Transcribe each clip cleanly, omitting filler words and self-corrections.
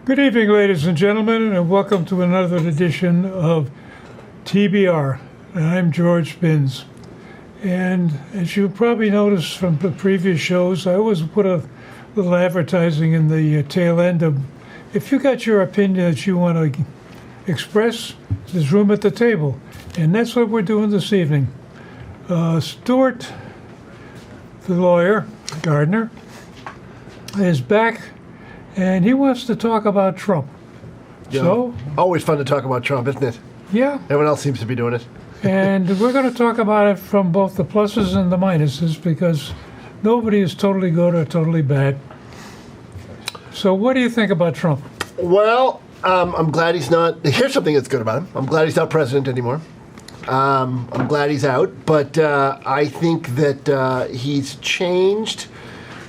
Good evening, ladies and gentlemen, and welcome to another edition of TBR. And I'm George Binns. And as you probably noticed from the previous shows, I always put a little advertising in the tail end of, if you got your opinion that you want to express, there's room at the table. And that's what we're doing this evening. Stuart, the lawyer, Gardner, is back, and he wants to talk about Trump. Yeah. So, always fun to talk about Trump, isn't it? yeah, Everyone else seems to be doing it. and we're going to talk about it from both the pluses and the minuses, because nobody is totally good or totally bad. So what do you think about Trump? Well, I'm glad he's not. Here's something that's good about him. I'm glad he's not president anymore. I'm glad he's out, but I think that he's changed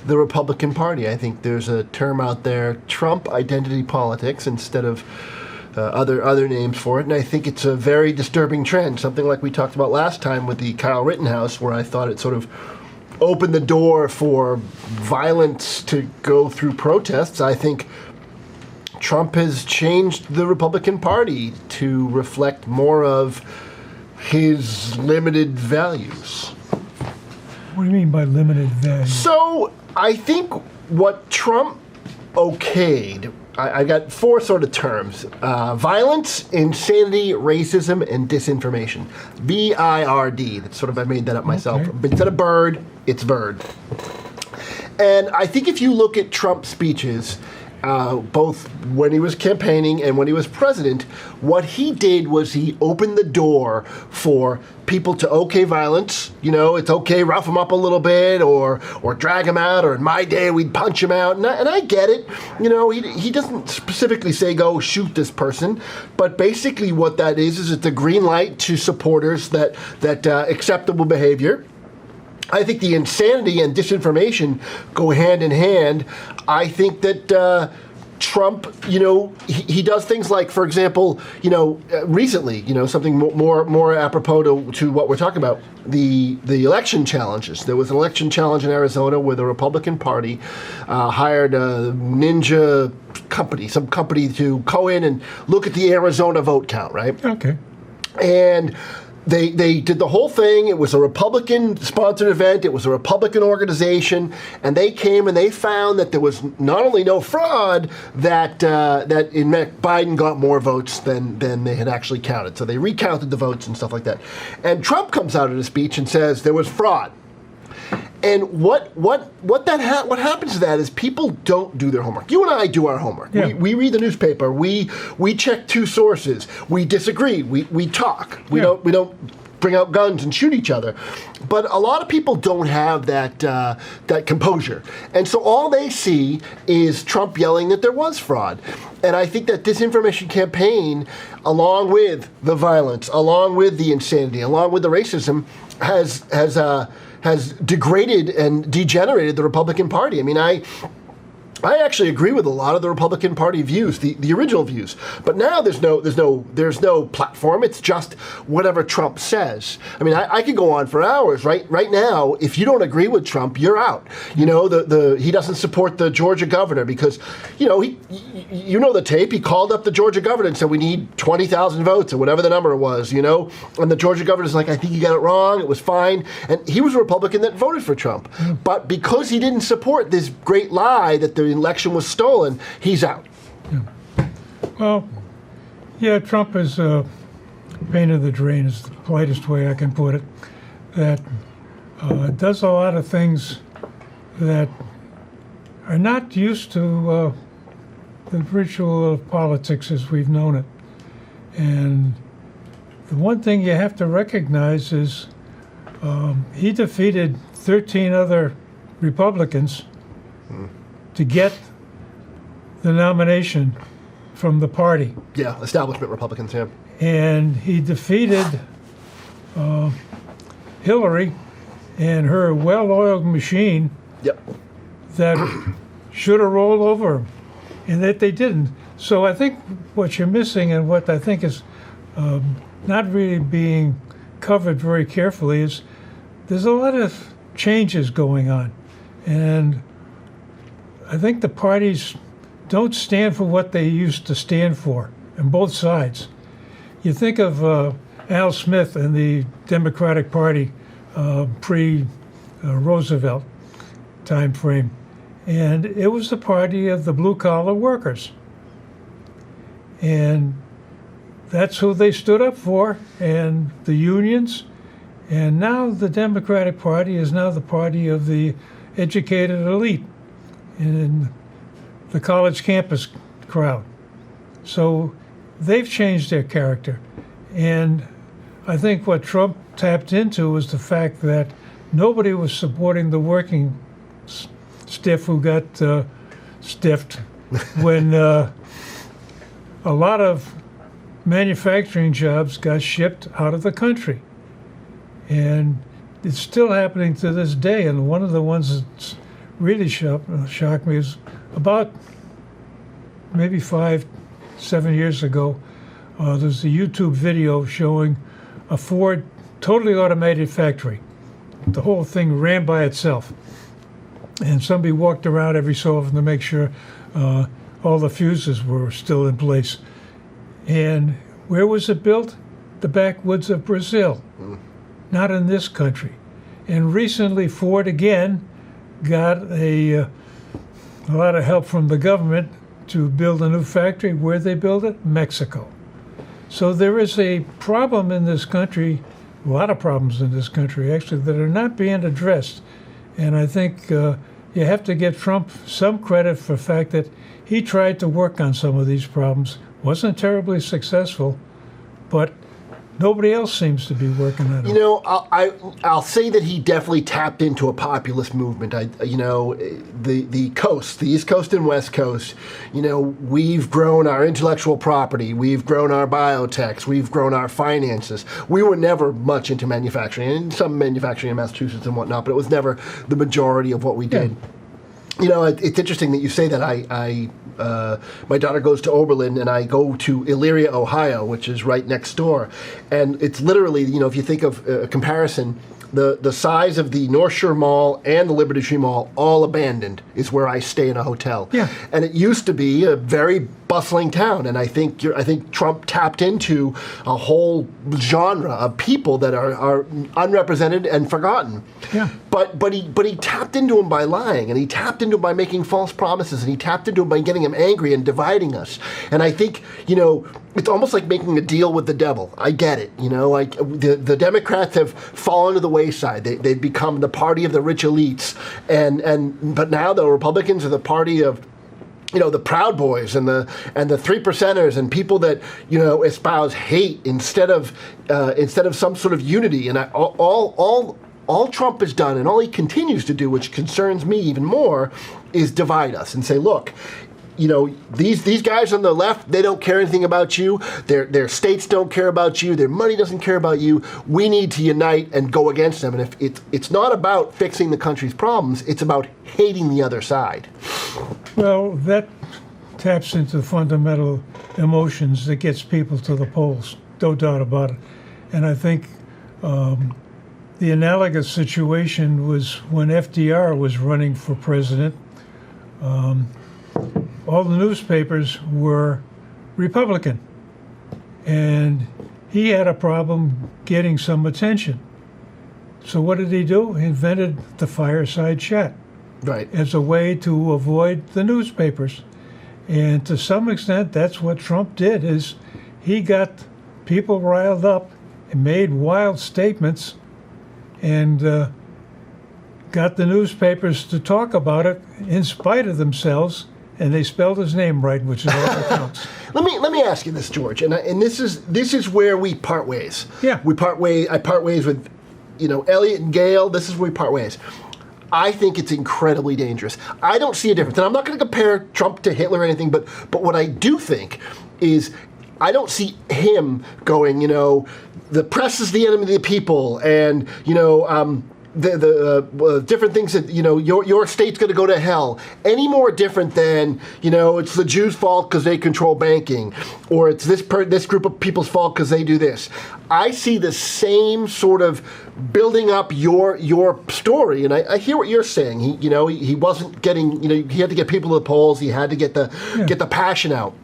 the Republican Party. I think there's a term out there, Trump identity politics, instead of other names for it, and I think it's a very disturbing trend, something like we talked about last time with the Kyle Rittenhouse, where I thought it sort of opened the door for violence to go through protests. I think Trump has changed the Republican Party to reflect more of his limited values. What do you mean by limited value? So I think what Trump okayed, I got four sort of terms: violence, insanity, racism, and disinformation. BIRD. That's sort of, I made that up myself. Okay. But instead of bird, it's bird. And I think if you look at Trump's speeches, both when he was campaigning and when he was president, what he did was he opened the door for people to okay violence. You know, it's okay, rough him up a little bit, or drag him out, or in my day we'd punch him out. And I get it. You know, he doesn't specifically say go shoot this person, but basically what that is it's a green light to supporters that acceptable behavior. I think the insanity and disinformation go hand in hand. I think that Trump, you know, he does things like, for example, you know, recently, you know, something more apropos to what we're talking about, the election challenges. There was an election challenge in Arizona where the Republican Party hired a ninja company, some company to go in and look at the Arizona vote count, right? Okay. And They did the whole thing. It was a Republican-sponsored event. It was a Republican organization, and they came and they found that there was not only no fraud, that in fact Biden got more votes than they had actually counted. So they recounted the votes and stuff like that. And Trump comes out in a speech and says there was fraud. And what happens to that is people don't do their homework. You and I do our homework. Yeah. We read the newspaper. We check two sources. We disagree. We talk. We don't bring out guns and shoot each other. But a lot of people don't have that composure. And so all they see is Trump yelling that there was fraud. And I think that disinformation campaign, along with the violence, along with the insanity, along with the racism, has degraded and degenerated the Republican Party. I mean, I actually agree with a lot of the Republican Party views, the original views. But now there's no platform. It's just whatever Trump says. I mean, I could go on for hours. Right now, if you don't agree with Trump, you're out. You know, he doesn't support the Georgia governor because, you know, you know the tape. He called up the Georgia governor and said we need 20,000 votes or whatever the number was. You know, and the Georgia governor's like, I think you got it wrong. It was fine. And he was a Republican that voted for Trump. But because he didn't support this great lie that the election was stolen, he's out. Yeah. Well, yeah, Trump is a pain in the drain, is the politest way I can put it, that does a lot of things that are not used to the ritual of politics as we've known it. And the one thing you have to recognize is he defeated 13 other Republicans to get the nomination from the party. Yeah, establishment Republicans, yeah. And he defeated Hillary and her well-oiled machine Yep. that should have rolled over him, and that they didn't. So I think what you're missing, and what I think is not really being covered very carefully, is there's a lot of changes going on. And I think the party's don't stand for what they used to stand for, on both sides. You think of Al Smith and the Democratic Party pre-Roosevelt time frame, and it was the party of the blue-collar workers. And that's who they stood up for, and the unions. And now the Democratic Party is now the party of the educated elite in the college campus crowd. So they've changed their character. And I think what Trump tapped into was the fact that nobody was supporting the working stiff who got stiffed when a lot of manufacturing jobs got shipped out of the country. And it's still happening to this day. And one of the ones that's really shocked me is about maybe 5-7 years ago, there's a YouTube video showing a Ford totally automated factory. The whole thing ran by itself. And somebody walked around every so often to make sure all the fuses were still in place. And where was it built? The backwoods of Brazil, not in this country. And recently, Ford again got a lot of help from the government to build a new factory. Where they build it? Mexico. So there is a problem in this country, a lot of problems in this country actually, that are not being addressed. And I think you have to give Trump some credit for the fact that he tried to work on some of these problems. Wasn't terribly successful, but nobody else seems to be working on it. You know, I'll say that he definitely tapped into a populist movement. The coast, the East Coast and West Coast, you know, we've grown our intellectual property, we've grown our biotechs, we've grown our finances. We were never much into manufacturing, and some manufacturing in Massachusetts and whatnot, but it was never the majority of what we did. Yeah. You know, it's interesting that you say that. My daughter goes to Oberlin, and I go to Elyria, Ohio, which is right next door. And it's literally, you know, if you think of a comparison, the size of the North Shore Mall and the Liberty Tree Mall, all abandoned, is where I stay in a hotel. Yeah. And it used to be a very bustling town, and I think Trump tapped into a whole genre of people that are unrepresented and forgotten. Yeah. But he tapped into them by lying, and he tapped into them by making false promises, and he tapped into them by getting them angry and dividing us. And I think, you know, it's almost like making a deal with the devil. I get it, you know, like the Democrats have fallen to the wayside. They've become the party of the rich elites, but now the Republicans are the party of, you know, the Proud Boys and the 3%ers and people that, you know, espouse hate instead of some sort of unity. And all Trump has done, and all he continues to do, which concerns me even more, is divide us and say, look, you know, these guys on the left, they don't care anything about you. Their states don't care about you. Their money doesn't care about you. We need to unite and go against them. And if it's not about fixing the country's problems, it's about hating the other side. Well, That taps into fundamental emotions that gets people to the polls, no doubt about it. And I think the analogous situation was when FDR was running for president. All the newspapers were Republican, and he had a problem getting some attention. So what did he do? He invented the fireside chat, right, as a way to avoid the newspapers. And to some extent, that's what Trump did, is he got people riled up and made wild statements and got the newspapers to talk about it in spite of themselves. And they spelled his name right, which is all that counts. Let me ask you this, George, and this is where we part ways. Yeah. I part ways with, you know, Elliot and Gail. This is where we part ways. I think it's incredibly dangerous. I don't see a difference, and I'm not going to compare Trump to Hitler or anything, but what I do think is I don't see him going, you know, the press is the enemy of the people, and, you know, the different things that, your state's going to go to hell, any more different than, it's the Jews' fault because they control banking, or it's this group of people's fault because they do this. I see the same sort of building up your story, and I hear what you're saying. He wasn't getting, he had to get people to the polls. He had to get the passion out.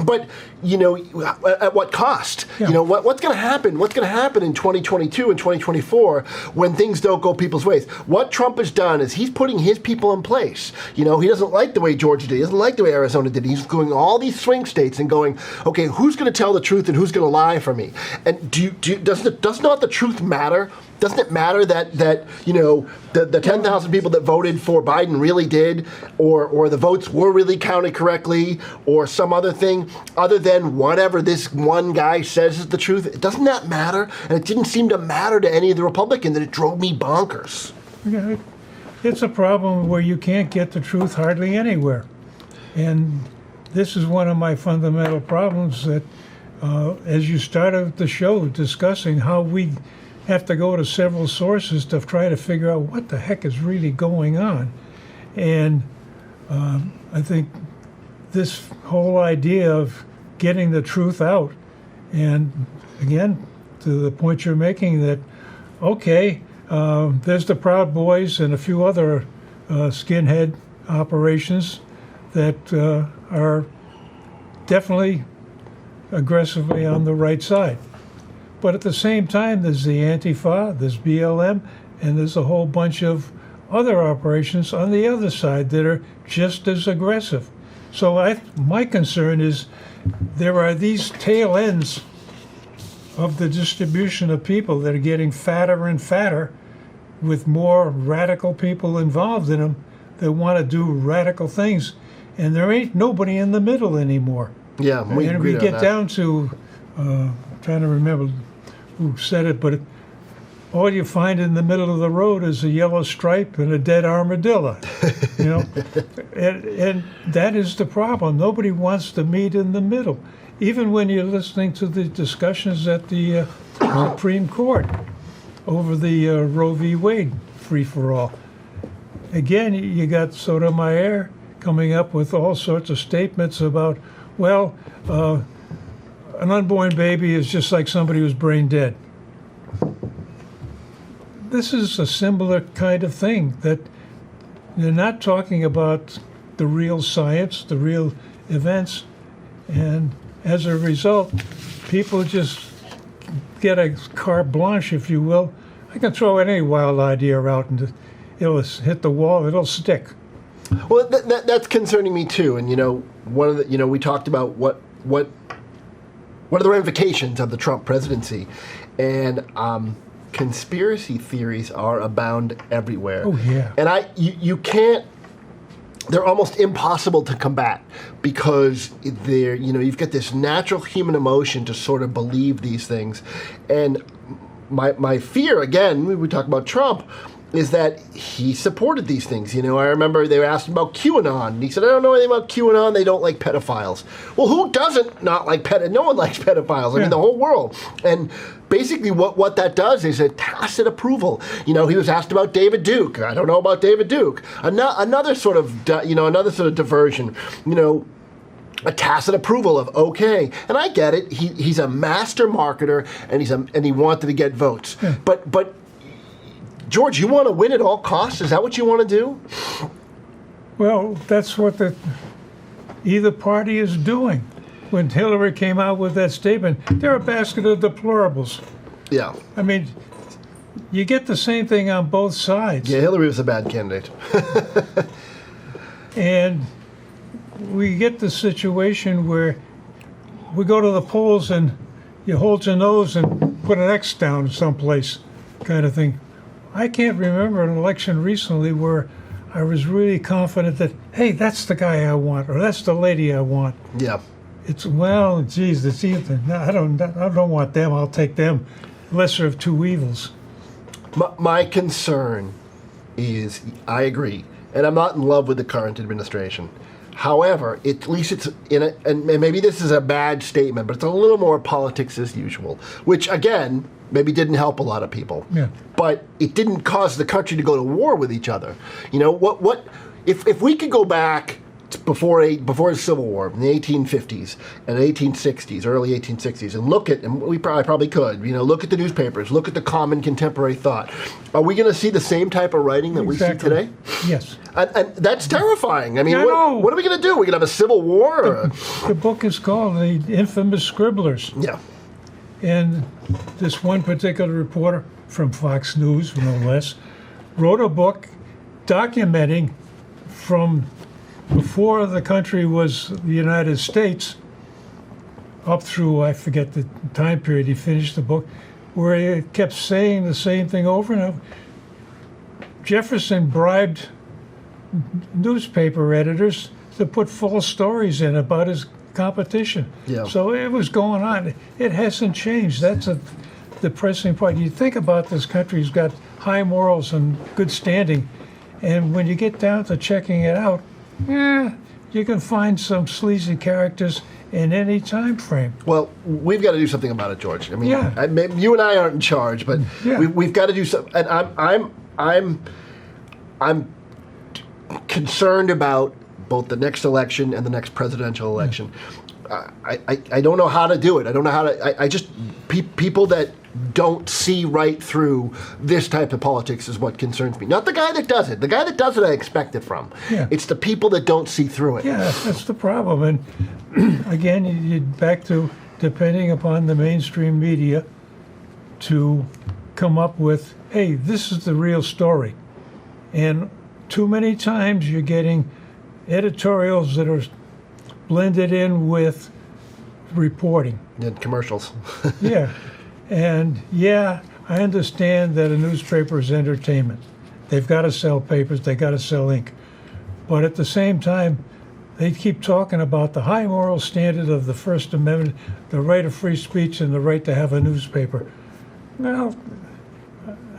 But, at what cost? Yeah. What's going to happen? What's going to happen in 2022 and 2024 when things don't go people's ways? What Trump has done is he's putting his people in place. He doesn't like the way Georgia did. He doesn't like the way Arizona did. He's going all these swing states and going, okay, who's going to tell the truth and who's going to lie for me? And does not the truth matter? Doesn't it matter that the 10,000 people that voted for Biden really did, or the votes were really counted correctly, or some other thing other than whatever this one guy says is the truth? Doesn't that matter? And it didn't seem to matter to any of the Republicans, and it drove me bonkers. Yeah, it's a problem where you can't get the truth hardly anywhere. And this is one of my fundamental problems that, as you started the show discussing how we have to go to several sources to try to figure out what the heck is really going on. And I think this whole idea of getting the truth out, and again, to the point you're making that, okay, there's the Proud Boys and a few other skinhead operations that are definitely aggressively on the right side. But at the same time, there's the Antifa, there's BLM, and there's a whole bunch of other operations on the other side that are just as aggressive. So my concern is there are these tail ends of the distribution of people that are getting fatter and fatter, with more radical people involved in them that want to do radical things. And there ain't nobody in the middle anymore. Yeah, we and agree we on get that. down to, trying to remember who said it, but all you find in the middle of the road is a yellow stripe and a dead armadillo. And that is the problem. Nobody wants to meet in the middle. Even when you're listening to the discussions at the Supreme Court over the Roe v. Wade free-for-all. Again, you got Sotomayor coming up with all sorts of statements about, well, an unborn baby is just like somebody who's brain dead. This is a similar kind of thing, that you're not talking about the real science, the real events, and as a result, people just get a carte blanche, if you will. I can throw any wild idea out and it'll hit the wall, it'll stick. Well, that's concerning me too. And one of the we talked about what are the ramifications of the Trump presidency, and conspiracy theories are abound everywhere. Oh yeah. And you can't. They're almost impossible to combat because you've got this natural human emotion to sort of believe these things, and my fear, again, we talk about Trump, is that he supported these things. I remember they were asking about QAnon, and he said, I don't know anything about QAnon, they don't like pedophiles. Well, who doesn't not like pedophiles? No one likes pedophiles. I mean, the whole world. And basically what that does is a tacit approval. He was asked about David Duke. I don't know about David Duke. Another sort of diversion. A tacit approval of okay, and I get it. He's a master marketer, and he wanted to get votes. Yeah. But George, you want to win at all costs? Is that what you want to do? Well, that's what either party is doing. When Hillary came out with that statement, they're a basket of deplorables. Yeah. I mean, you get the same thing on both sides. Yeah, Hillary was a bad candidate. And we get the situation where we go to the polls and you hold your nose and put an X down someplace, kind of thing. I can't remember an election recently where I was really confident that, hey, that's the guy I want, or that's the lady I want. Yeah. It's, well, geez, it's either, no, I don't want them, I'll take them. Lesser of two evils. My concern is, I agree, and I'm not in love with the current administration. However, at least it's in a, and maybe this is a bad statement, but it's a little more politics as usual, which again, maybe didn't help a lot of people. Yeah. But it didn't cause the country to go to war with each other. You know, if we could go back before the Civil War in the 1850s and 1860s, early 1860s, and look at, and we probably could, you know, look at the newspapers, look at the common contemporary thought. Are we going to see the same type of writing that we see today? Yes. And that's terrifying. I mean, Yeah, what are we going to do? We're going to have a civil war? Or The book is called The Infamous Scribblers. yeah. And this one particular reporter from Fox News, no less, wrote a book documenting from before the country was the United States up through, I forget the time period he finished the book, where he kept saying the same thing over and over. Jefferson bribed newspaper editors to put false stories in about his competition. Yeah. So it was going on. It hasn't changed. That's a depressing part. You think about this country's got high morals and good standing, and when you get down to checking it out, you can find some sleazy characters in any time frame. Well, we've got to do something about it, George. I mean, Yeah. you and I aren't in charge, but Yeah. we've got to do something. And I'm concerned about both the next election and the next presidential election. I don't know how to do it. I don't know how to. I just people that don't see right through this type of politics is what concerns me. Not the guy that does it. The guy that does it, I expect it from. Yeah. It's the people that don't see through it. Yeah, that's the problem. And again, you back to depending upon the mainstream media to come up with, hey, this is the real story. And too many times you're getting editorials that are blended in with reporting. And commercials. Yeah. And yeah, I understand that a newspaper is entertainment. They've got to sell papers, they've got to sell ink. But at the same time, they keep talking about the high moral standard of the First Amendment, the right of free speech, and the right to have a newspaper. Well,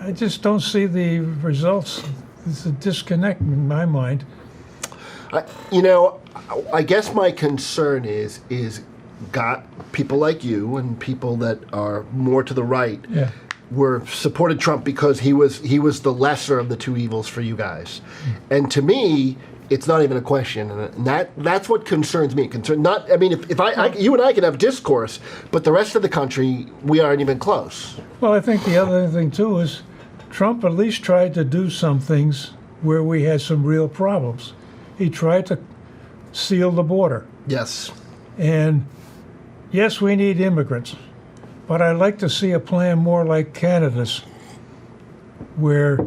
I just don't see the results. It's a disconnect in my mind. I guess my concern is got people like you and people that are more to the right Yeah. were supported Trump because he was the lesser of the two evils for you guys. And to me, it's not even a question, and that's what concerns me. If you and I can have discourse, but the rest of the country, we aren't even close. Well, I think the other thing, too, is Trump at least tried to do some things where we had some real problems. He tried to seal the border. Yes. And yes, we need immigrants, but I'd like to see a plan more like Canada's, where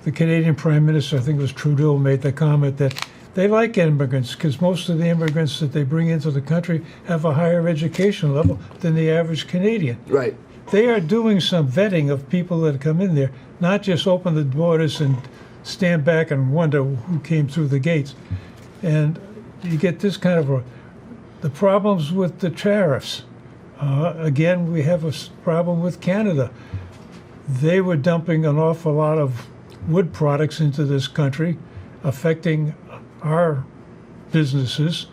the Canadian Prime Minister, I think it was Trudeau, made the comment that they like immigrants because most of the immigrants that they bring into the country have a higher education level than the average Canadian. Right. They are doing some vetting of people that come in there, not just open the borders and stand back and wonder who came through the gates. And you get this kind of the problems with the tariffs. Again, we have a problem with Canada. They were dumping an awful lot of wood products into this country, affecting our businesses.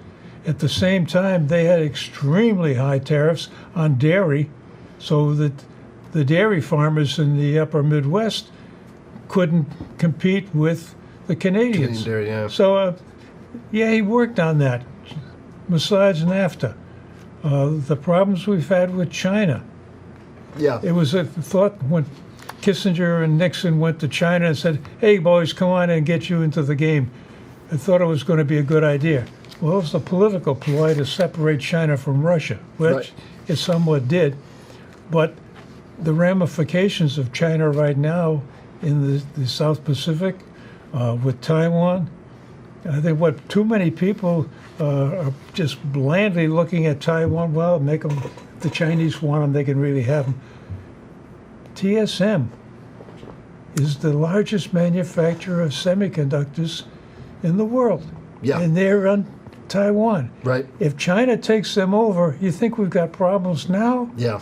At the same time, they had extremely high tariffs on dairy, so that the dairy farmers in the upper Midwest couldn't compete with the Canadians. Canadian dairy, yeah. So, yeah, he worked on that. Besides NAFTA, the problems we've had with China. Yeah. It was a thought when Kissinger and Nixon went to China and said, hey, boys, come on and get you into the game. I thought it was going to be a good idea. Well, it was a political ploy to separate China from Russia, which Right. it somewhat did. But the ramifications of China right now in the South Pacific, with Taiwan, I think what too many people are just blandly looking at Taiwan. Well, make them, if the Chinese want them, they can really have them. TSM is the largest manufacturer of semiconductors in the world. Yeah. And they're on Taiwan. Right. If China takes them over, you think we've got problems now? Yeah.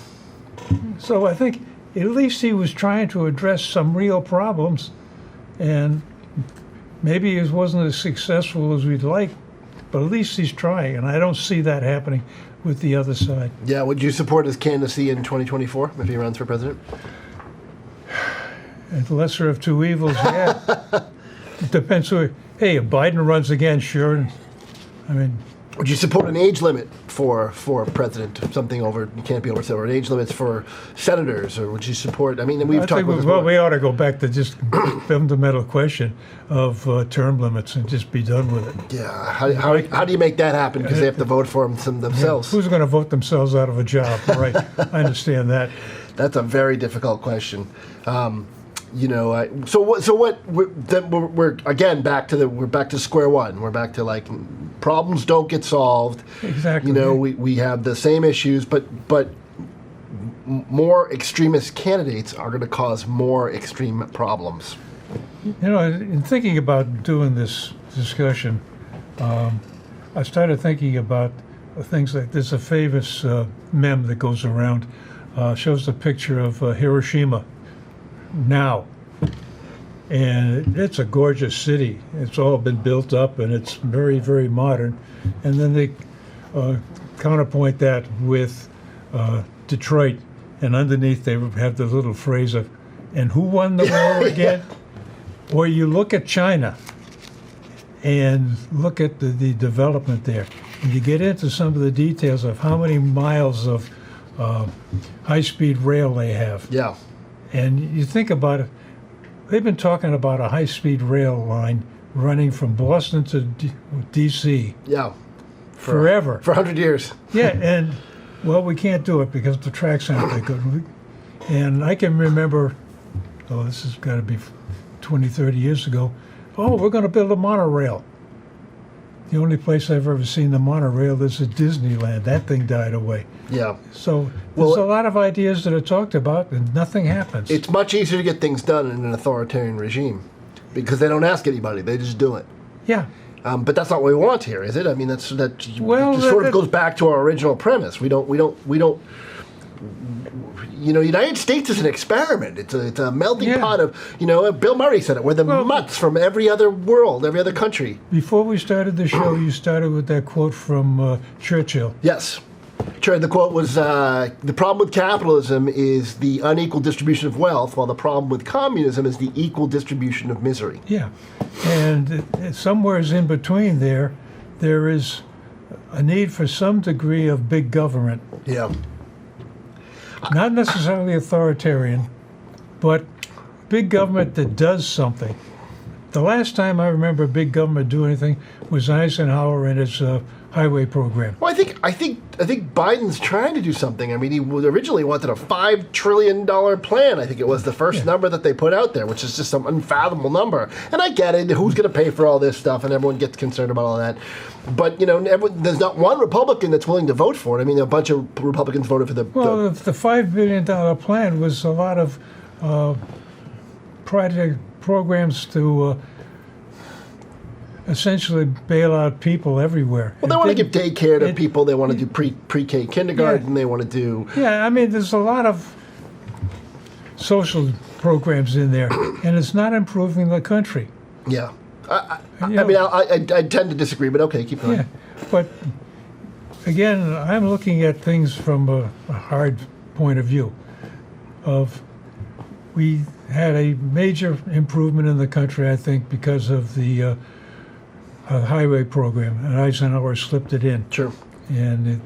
So I think at least he was trying to address some real problems, and maybe he wasn't as successful as we'd like, but at least he's trying, and I don't see that happening. with the other side. Yeah, would you support his candidacy in 2024 if he runs for president? And the lesser of two evils, yeah. It depends who. Hey, if Biden runs again, sure. I mean, would you support an age limit for president? Something over, you can't be over, or age limits for senators, or would you support? I mean, we've I talked think about this. we ought to go back to just fundamental question of term limits and just be done with it. Yeah, how do you make that happen? Because they have to vote for them themselves. Who's going to vote themselves out of a job? Right, I understand that. That's a very difficult question. So what? We're again back to square one. We're back to like problems don't get solved. Exactly. We have the same issues, but more extremist candidates are going to cause more extreme problems. In thinking about doing this discussion, I started thinking about things like there's a famous meme that goes around, shows the picture of Hiroshima now. And it's a gorgeous city. It's all been built up and it's very, very modern. And then they counterpoint that with Detroit. And underneath they have the little phrase of, and who won the war again? Or you look at China and look at the development there. And you get into some of the details of how many miles of high-speed rail they have. Yeah. And you think about it, they've been talking about a high-speed rail line running from Boston to D.C. Yeah. Forever. For 100 years. Yeah, and, well, we can't do it because the tracks aren't that good. And I can remember, this has got to be 20, 30 years ago, we're going to build a monorail. The only place I've ever seen the monorail is at Disneyland. That thing died away. Yeah. So there's a lot of ideas that are talked about, and nothing happens. It's much easier to get things done in an authoritarian regime because they don't ask anybody; they just do it. Yeah. But that's not what we want here, is it? I mean, it sort of goes back to our original premise. We don't. United States is an experiment. It's a melting pot of, Bill Murray said it. We're the mutts from every other world, every other country. Before we started the show, you started with that quote from Churchill. Yes. The quote was, the problem with capitalism is the unequal distribution of wealth, while the problem with communism is the equal distribution of misery. Yeah. And somewhere in between there is a need for some degree of big government. Yeah. Not necessarily authoritarian, but big government that does something. The last time I remember big government do anything was Eisenhower and his highway program. Well, I think Biden's trying to do something. I mean, he originally wanted a $5 trillion plan. I think it was the first number that they put out there, which is just some unfathomable number. And I get it. Who's going to pay for all this stuff? And everyone gets concerned about all that. But, there's not one Republican that's willing to vote for it. I mean, a bunch of Republicans voted for the $5 billion plan was a lot of project programs to essentially bail out people everywhere. Well, they want to give daycare to people. They want to do pre-K kindergarten. Yeah. They want to do... Yeah, I mean, there's a lot of social programs in there, and it's not improving the country. Yeah. I mean, I tend to disagree, but okay, keep going. Yeah, but again, I'm looking at things from a hard point of view. We had a major improvement in the country, I think, because of the highway program, and Eisenhower slipped it in. Sure. And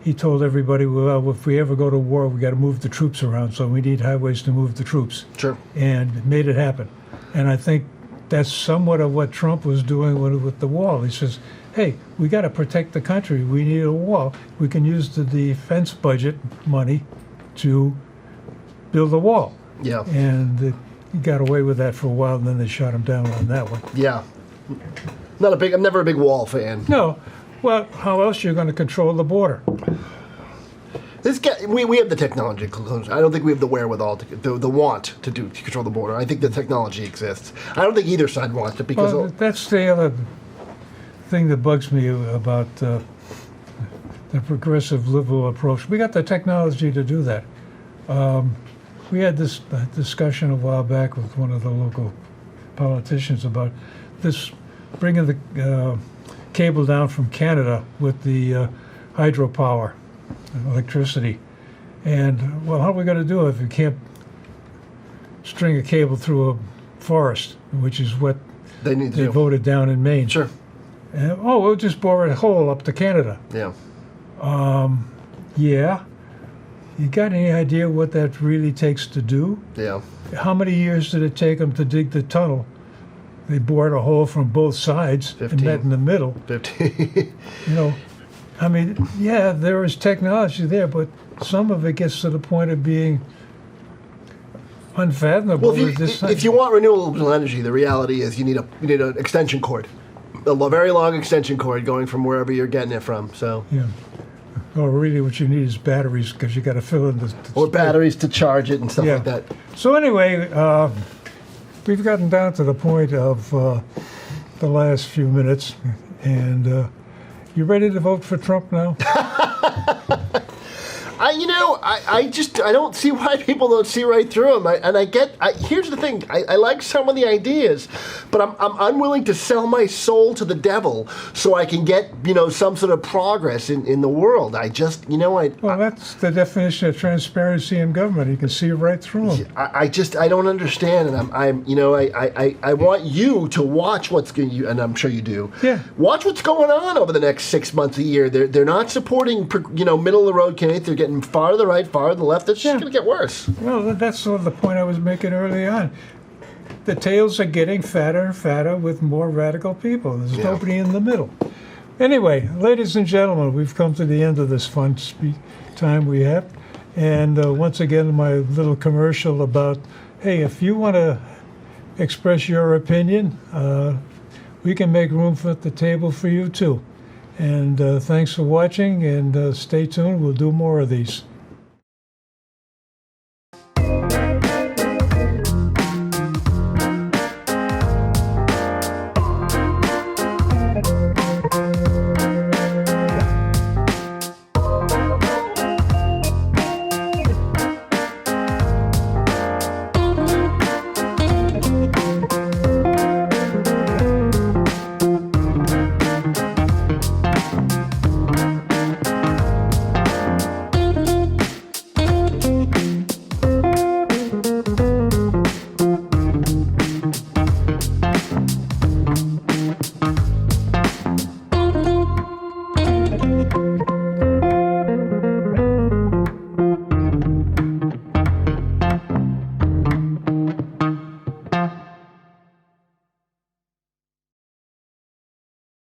he told everybody, well, if we ever go to war, we got to move the troops around, so we need highways to move the troops. Sure. And made it happen. And I think that's somewhat of what Trump was doing with the wall. He says, hey, we got to protect the country. We need a wall. We can use the defense budget money to build a wall. Yeah. And he got away with that for a while, and then they shot him down on that one. Yeah. I'm never a big wall fan. No. Well, how else are you going to control the border? We have the technology. I don't think we have the wherewithal, the want to control the border. I think the technology exists. I don't think either side wants it because... that's the other thing that bugs me about the progressive liberal approach. We got the technology to do that. We had this discussion a while back with one of the local politicians about this, bringing the cable down from Canada with the hydropower, electricity. And, well, how are we going to do it if you can't string a cable through a forest, which is what They need to they do. voted down in Maine? Sure. And, oh, we'll just bore a hole up to Canada. Yeah. Yeah. You got any idea what that really takes to do? Yeah. How many years did it take them to dig the tunnel? They bored a hole from both sides 15. and met in the middle. 15. You know, I mean, yeah, there is technology there, but some of it gets to the point of being unfathomable. Well, if you want renewable energy, the reality is you need an extension cord, very long extension cord going from wherever you're getting it from. So, Yeah. Well, really, what you need is batteries because you got to fill in the or batteries to charge it and stuff Yeah. like that. So anyway, we've gotten down to the point of the last few minutes, and you ready to vote for Trump now? I don't see why people don't see right through them. Here's the thing. I like some of the ideas, but I'm unwilling to sell my soul to the devil so I can get, some sort of progress in the world. Well, that's the definition of transparency in government. You can see right through them. I don't understand, and I want you to watch what's going, and I'm sure you do. Yeah. Watch what's going on over the next 6 months, a year. They're not supporting, middle of the road candidates. They're getting far to the right, far to the left. It's just going to get worse. Well, that's sort of the point I was making early on. The tails are getting fatter and fatter with more radical people. There's Yeah. nobody in the middle. Anyway, ladies and gentlemen, we've come to the end of this fun time we have. And once again, my little commercial about, hey, if you want to express your opinion, we can make room at the table for you too. And thanks for watching, and stay tuned. We'll do more of these.